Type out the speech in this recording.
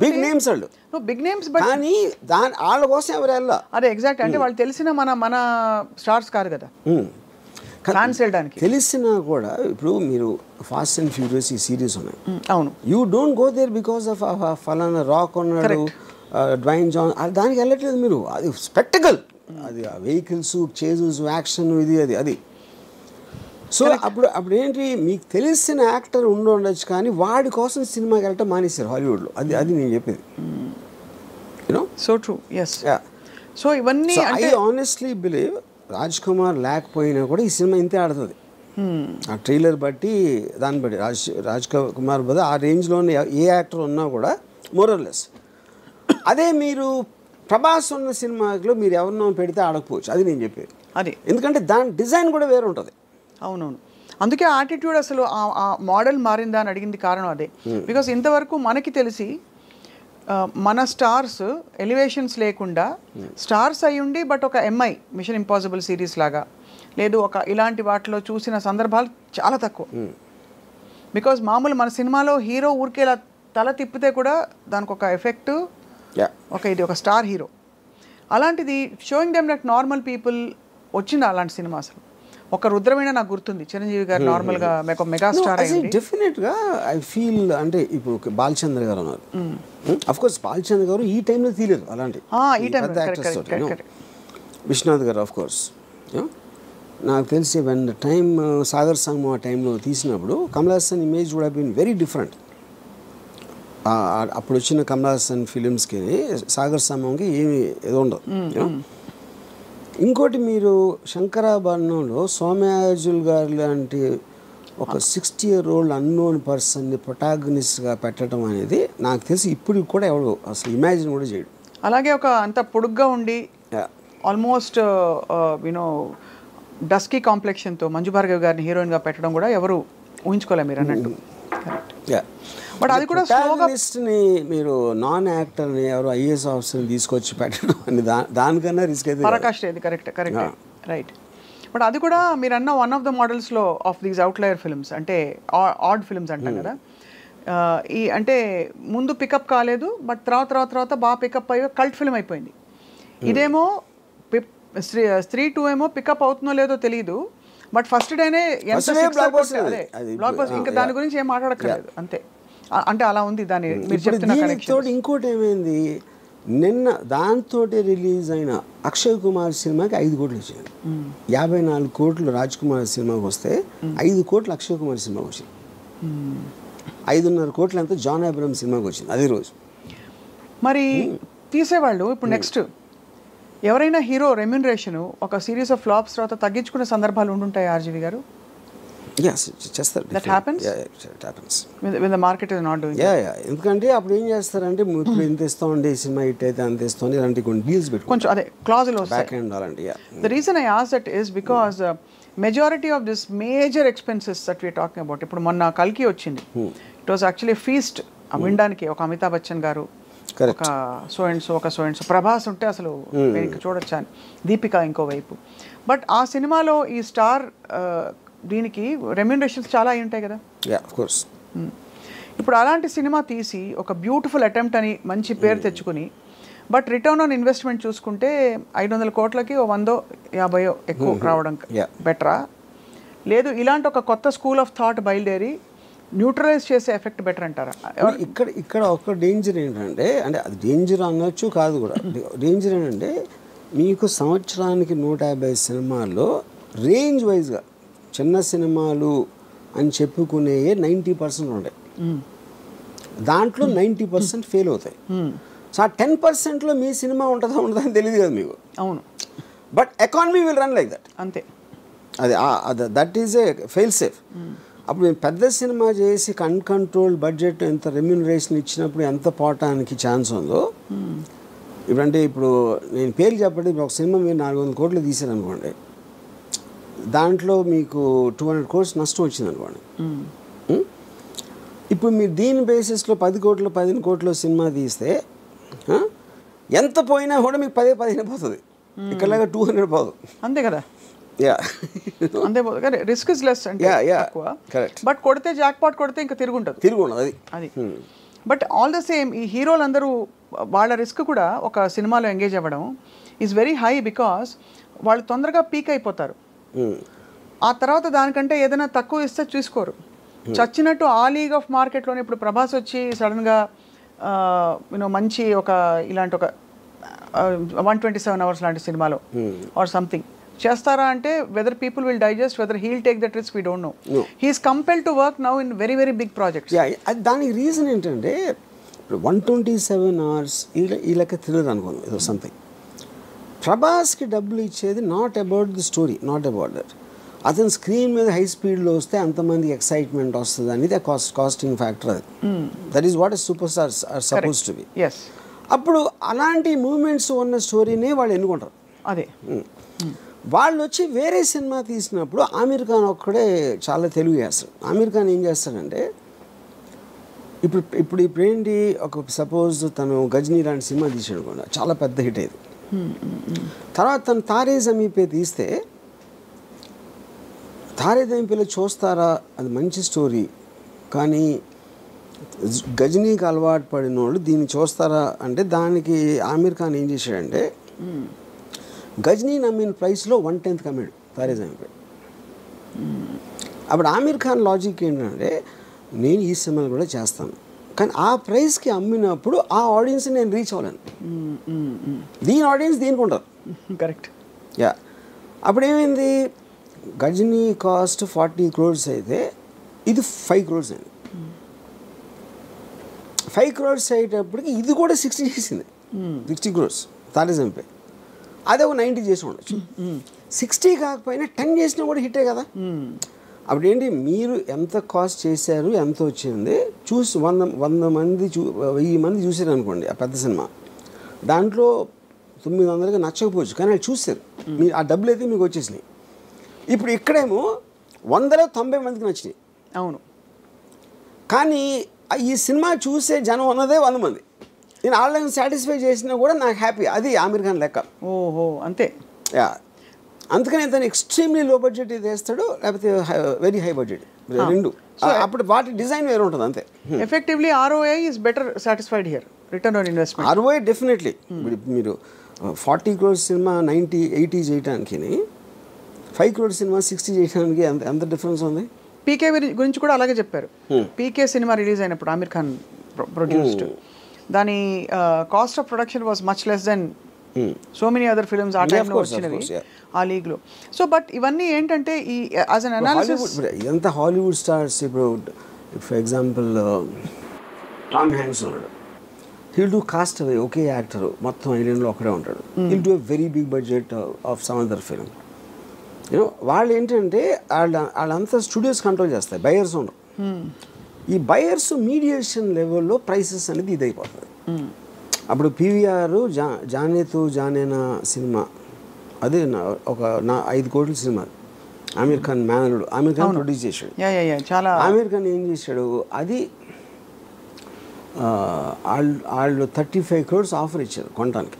Big names వాళ్ళు, big names, but కానీ వాళ్ళ కోసం ఎవరు వెళ్ళా. అదే ఎగ్జాక్ట్, అంటే వాళ్ళు తెలిసిన మన స్టార్స్ కాదు కదా ఫ్యాన్స్ వెళ్ళడానికి. తెలిసినా కూడా ఇప్పుడు మీరు ఫాస్ట్ అండ్ ఫ్యూరియస్ ఈ సిరీస్ ఉన్నాయి, అవును, you don't go there because of ఫలానా రాక్ ఉన్నాడు, డ్వైన్ జాన్, దానికి వెళ్ళట్లేదు మీరు. అది స్పెక్టకల్, అది వెహికల్స్, చేజెస్, యాక్షన్, ఇది అది. సో అప్పుడు ఏంటి, మీకు తెలిసిన యాక్టర్ ఉండొచ్చు కానీ వాడి కోసం సినిమాకి వెళ్ళటం మానేశారు హాలీవుడ్లో. అది నేను చెప్పేది. You know, so true, yes. So ఇవన్నీ I honestly believe Raj Kumar లేకపోయినా కూడా ఈ సినిమా ఇంతే ఆడుతుంది. ఆ ట్రైలర్ బట్టి, దాన్ని బట్టి రాజ్ కుమార్ బదులు ఆ రేంజ్లోనే ఏ యాక్టర్ ఉన్నా కూడా మోరల్లెస్. అదే మీరు ప్రభాస్ ఉన్న సినిమాలో మీరు ఎవరినో పెడితే ఆడకపోవచ్చు, అది నేను చెప్పేది. అది ఎందుకంటే దాని డిజైన్ కూడా వేరే ఉంటుంది. అవునవును, అందుకే ఆటిట్యూడ్ అసలు ఆ మోడల్ మారిందా అని అడిగింది కారణం అదే. బికాస్ ఇంతవరకు మనకి తెలిసి మన స్టార్స్ ఎలివేషన్స్ లేకుండా స్టార్స్ అయి ఉండి బట్ ఒక ఎంఐ మిషన్ ఇంపాసిబుల్ సిరీస్ లాగా లేదు ఒక ఇలాంటి వాటిలో చూసిన సందర్భాలు చాలా తక్కువ. బికాజ్ మామూలు మన సినిమాలో హీరో ఊరికే ఇలా తల తిప్పితే కూడా దానికి ఒక ఎఫెక్ట్, ఇది ఒక స్టార్ హీరో. అలాంటిది showing them that normal people వచ్చింది అలాంటి సినిమా. అసలు ఒక రుద్రమైన నాకు గుర్తుంది, చిరంజీవి గారు నార్మల్గా మెగా స్టార్ అయ్యింది. డెఫినెట్గా ఐ ఫీల్, అంటే ఇప్పుడు బాలచంద్ర గారు ఉన్నారు, అఫ్ కోర్స్ బాలచంద్ర గారు ఈ టైంలో తీయలేదు అలాంటి పెద్ద యాక్టర్స్ తోటి. విశ్వనాథ్ గారు ఆఫ్ కోర్స్. నాకు తెలిసి వెన్ టైమ్ సాగర్ సంగమం ఆ టైంలో తీసినప్పుడు Kamal Haasan image would have been very different. అప్పుడు వచ్చిన కమల్ హాసన్ ఫిలిమ్స్కి సాగర్ సంగమంకి ఏమి ఏదో ఉండదు. ఇంకోటి, మీరు శంకరాభరణంలో సోమయాజుల్ గారు లాంటి ఒక 60-year-old అన్నోన్ పర్సన్ని ప్రొటాగనిస్ట్గా పెట్టడం అనేది నాకు తెలిసి ఇప్పుడు కూడా ఎవరు అసలు ఇమాజిన్ కూడా చేయడు. అలాగే ఒక అంత పొడుగ్గా ఉండి ఆల్మోస్ట్ యూనో డస్కీ కాంప్లెక్షన్తో మంజు భార్గవి గారిని హీరోయిన్గా పెట్టడం కూడా ఎవరు ఊహించుకోలేరు మీరు అన్నట్టు. బట్ అది కూడా ప్రొటాగనిస్ట్ని మీరు నాన్ యాక్టర్ని ఎవరు ఐఏఎస్ ఆఫీసర్ని తీసుకొచ్చి పెట్టడం అని దానికన్నా రిస్క్ అయితే పరాకాష్ట. ఇది కరెక్ట్ రైట్. బట్ అది కూడా మీరు అన్న వన్ ఆఫ్ ద మోడల్స్లో ఆఫ్ దీస్ అవుట్లయర్ ఫిల్మ్స్, అంటే ఆడ్ ఫిల్మ్స్ అంటాం కదా. ఈ అంటే ముందు పికప్ కాలేదు, బట్ తర్వాత బాగా పికప్ అయ్యి కల్ట్ ఫిల్మ్ అయిపోయింది. ఇదేమో స్త్రీ 2 ఏమో పికప్ అవుతుందో లేదో తెలియదు, బట్ ఫస్ట్ డేనే ఎంత బ్లాక్ బస్టర్, ఇంకా దాని గురించి ఏం మాట్లాడక్కర్లేదు అంతే. అంటే అలా ఉంది దాని మీరు చెప్తున్న కనెక్షన్. ఇంకోటి ఏమైంది, నిన్న దాంతో రిలీజ్ అయిన అక్షయ్ కుమార్ సినిమాకి 5 కోట్లు వచ్చింది. 54 కోట్లు రాజ్ కుమార్ సినిమాకి వస్తే 5 కోట్లు అక్షయ్ కుమార్ సినిమాకి వచ్చింది. 5.5 కోట్లు అంతా జాన్ అబ్రహం సినిమాకి వచ్చింది అదే రోజు. మరి తీసేవాళ్ళు ఇప్పుడు నెక్స్ట్ ఎవరైనా హీరో రెమ్యూనరేషన్ ఒక సిరీస్ ఆఫ్ ఫ్లాప్స్ తర్వాత తగ్గించుకునే సందర్భాలు ఉండుంటాయి ఆర్జీవి గారు? చేస్తారు. That happens? Yeah, it happens. When the market is not doing that. Yeah. ఎందుకంటే అప్పుడు ఏం చేస్తారంటే ఇప్పుడు ఇంత ఇస్తామండి సినిమా హిట్ అయితే అంత ఇస్తామని ఇలాంటి కొన్ని డీల్స్ పెట్టుకుంటారు. కొంచెం అదే క్లాజులు వస్తాయి. బ్యాక్ ఎండ్ అలాంటి. The reason I asked that is because majority of this major expenses that we are talking about, ఇప్పుడు మొన్న కల్కి వచ్చింది, it was actually a feast. వినడానికి ఒక అమితాబ్ బచ్చన్ గారు, ఒక సో అండ్ సో ప్రభాస్ ఉంటే అసలు చూడొచ్చా అని, దీపిక ఇంకోవైపు. బట్ ఆ సినిమాలో ఈ స్టార్ దీనికి రెమ్యూనరేషన్స్ చాలా అయి ఉంటాయి కదా. ఇప్పుడు అలాంటి సినిమా తీసి ఒక బ్యూటిఫుల్ అటెంప్ట్ అని మంచి పేరు తెచ్చుకుని, బట్ రిటర్న్ ఆన్ ఇన్వెస్ట్మెంట్ చూసుకుంటే 500 కోట్లకి 100-50 ఎక్కువ రావడం బెటరా, లేదు ఇలాంటి ఒక కొత్త స్కూల్ ఆఫ్ థాట్ బయలుదేరి న్యూట్రలైజ్ చేసే ఎఫెక్ట్ బెటర్ అంటారా? ఇక్కడ ఒక డేంజర్ ఏంటంటే, అంటే అది డేంజర్ అనొచ్చు కాదు కూడా, డేంజర్ ఏంటంటే మీకు సంవత్సరానికి 150 సినిమాల్లో రేంజ్ వైజ్గా చిన్న సినిమాలు అని చెప్పుకునే 90% ఉంటాయి. దాంట్లో 90% ఫెయిల్ అవుతాయి. సో ఆ 10%లో మీ సినిమా ఉంటుందా అని తెలియదు కదా మీకు. అవును. But economy will run like that. అంతే. అది that is a fail safe. అప్పుడు మేము పెద్ద సినిమా చేసి అన్కంట్రోల్ బడ్జెట్ ఎంత రెమ్యూనరేషన్ ఇచ్చినప్పుడు ఎంత పోవటానికి ఛాన్స్ ఉందో. ఇప్పుడంటే ఇప్పుడు నేను పేరు చెప్పండి, ఒక సినిమా మీరు 400 కోట్లు తీసారనుకోండి, దాంట్లో మీకు 200 crores నష్టం వచ్చింది అనుకోండి. ఇప్పుడు మీరు దీని బేసిస్లో 10 కోట్లు 15 కోట్లు సినిమా తీస్తే ఎంత పోయినా కూడా మీకు 10-15 పోతుంది. ఇక్కడలాగా 200 పోదు. అంతే కదా. అంతే రిస్క్ ఇస్ లెస్ అంటే. బట్ కొడితే జాక్ పాట్ కొడితే ఇంకా తిరుగుంటుంది. అది. బట్ ఆల్ ద సేమ్ ఈ హీరోలందరూ వాళ్ళ రిస్క్ కూడా ఒక సినిమాలో ఎంగేజ్ అవ్వడం ఈజ్ వెరీ హై బికాస్ వాళ్ళు తొందరగా పీక్ అయిపోతారు. ఆ తర్వాత దానికంటే ఏదైనా తక్కువ ఇస్తే చూసుకోరు. చచ్చినట్టు ఆ లీగ్ ఆఫ్ మార్కెట్లోనే ఇప్పుడు ప్రభాస్ వచ్చి సడన్గా మంచి ఒక ఇలాంటి ఒక 127 hours లాంటి సినిమాలో ఆర్ సంథింగ్ చేస్తారా అంటే whether people will digest, whether he'll take that risk we don't know. He is compelled to work now in very very big projects. దానికి రీజన్ ఏంటంటే ఇప్పుడు 127 hours ఈ లెక్క థ్రిల్లర్ అనుకోండి ఏదో సంథింగ్. ప్రభాస్కి డబ్బులు ఇచ్చేది not about the story, not about that. అతను స్క్రీన్ మీద హై స్పీడ్లో వస్తే అంతమందికి ఎక్సైట్మెంట్ వస్తుంది అనేది కాస్టింగ్ ఫ్యాక్టర్. అది that is what super stars are suppose to be. అప్పుడు అలాంటి మూమెంట్స్ ఉన్న స్టోరీనే వాళ్ళు ఎన్నుకుంటారు. అదే వాళ్ళు వచ్చి వేరే సినిమా తీసినప్పుడు ఆమీర్ ఖాన్ ఒక్కడే చాలా తెలుగు చేస్తాడు. ఆమీర్ ఖాన్ ఏం చేస్తాడంటే ఇప్పుడు ఏంటి, ఒక సపోజ్ తను గజనీ లాంటి సినిమా తీసాడు కూడా చాలా పెద్ద హిట్ అయ్యేది. తర్వాత తను తారే జమీన్ పే తీస్తే తారే జమీన్ పేలో చూస్తారా, అది మంచి స్టోరీ, కానీ గజనీకి అలవాటు పడిన వాళ్ళు దీన్ని చూస్తారా అంటే దానికి ఆమీర్ ఖాన్ ఏం చేశాడంటే గజనీ నమ్మిన ప్రైస్లో 1/10 కమ్మాడు తారే జమీన్ పే. అప్పుడు ఆమీర్ ఖాన్ లాజిక్ ఏంటంటే నేను ఈ సినిమాలు కూడా చేస్తాను, కానీ ఆ ప్రైస్కి అమ్మినప్పుడు ఆ ఆడియన్స్ నేను రీచ్ అవ్వలేను. దీని ఆడియన్స్ దీనికి ఉండరు. కరెక్ట్. యా, అప్పుడు ఏమైంది, గజనీ కాస్ట్ 40 crores అయితే ఇది 5 crores అయింది. 5 crores అయ్యేటప్పటికి ఇది కూడా 60 చేసింది. 60 crores తారే జమీన్ పే. అదే ఒక 90 చేసి ఉండొచ్చు. 60 కాకపోయినా 10 చేసినా కూడా హిట్టే కదా. అప్పుడు ఏంటి, మీరు ఎంత కాస్ట్ చేశారు, ఎంత వచ్చింది చూసి 100 మంది 1000 మంది చూసారు అనుకోండి ఆ పెద్ద సినిమా, దాంట్లో 900కి నచ్చకపోవచ్చు, కానీ వాళ్ళు చూసారు, మీరు ఆ డబ్బులు అయితే మీకు వచ్చేసినాయి. ఇప్పుడు ఇక్కడేమో 100లో 90 మందికి నచ్చినాయి. అవును, కానీ ఈ సినిమా చూసే జనం ఉన్నదే 100 మంది. నేను వాళ్ళని సాటిస్ఫై చేసినా కూడా నాకు హ్యాపీ. అది ఆమీర్ ఖాన్ లెక్క. ఓహో, అంతే. యా, అందుకని తను ఎక్స్ట్రీమ్లీ లో బడ్జెట్ ఇది వేస్తాడు, లేకపోతే వెరీ హై బడ్జెట్, రెండు. అప్పుడు వాటి డిజైన్ వేరే ఉంటుంది అంతే. Effectively ROI is better satisfied here, return on investment. ROI definitely. మీరు 40 crores సినిమా 90-80 చేయడానికి, 5 crores సినిమా 60 చేయడానికి ఎంత డిఫరెన్స్ ఉంది. పీకే గురించి కూడా అలాగే చెప్పారు. పీకే సినిమా రిలీజ్ అయినప్పుడు ఆమీర్ ఖాన్ ప్రొడ్యూస్డ్, దాని cost of production was much less than so many other films ఆ టైంలో వచ్చినవి ఆ లీగ్లో. సో బట్ ఇవన్నీ ఏంటంటే ఈ యాజ్ అన్ అనాలిసిస్ ఎంత హాలీవుడ్ స్టార్స్, ఇప్పుడు ఫర్ ఎగ్జాంపుల్ టామ్ హ్యాంక్స్ ఉన్నాడు, హీల్ డూ కాస్ట్ అవే, ఒకే యాక్టర్ మొత్తం ఐలాండ్లో ఒకడే ఉంటాడు, he'll do a very big budget of some other film. You know వాళ్ళు ఏంటంటే వాళ్ళంతా స్టూడియోస్ కంట్రోల్ చేస్తాయి, బయర్స్ ఉండరు. ఈ బయర్స్ మీడియేషన్ లెవెల్లో ప్రైసెస్ అనేది ఇది అయిపోతుంది. అప్పుడు PVR జానేతో జానేనా సినిమా, అదే ఒక 5 కోట్ల సినిమా, ఆమీర్ ఖాన్ మేనలుడు, ఆమీర్ ఖాన్ ప్రొడ్యూస్ చేశాడు. చాలా ఆమీర్ ఖాన్ ఏం చేశాడు, అది వాళ్ళు 35 crores ఆఫర్ ఇచ్చారు కొనడానికి.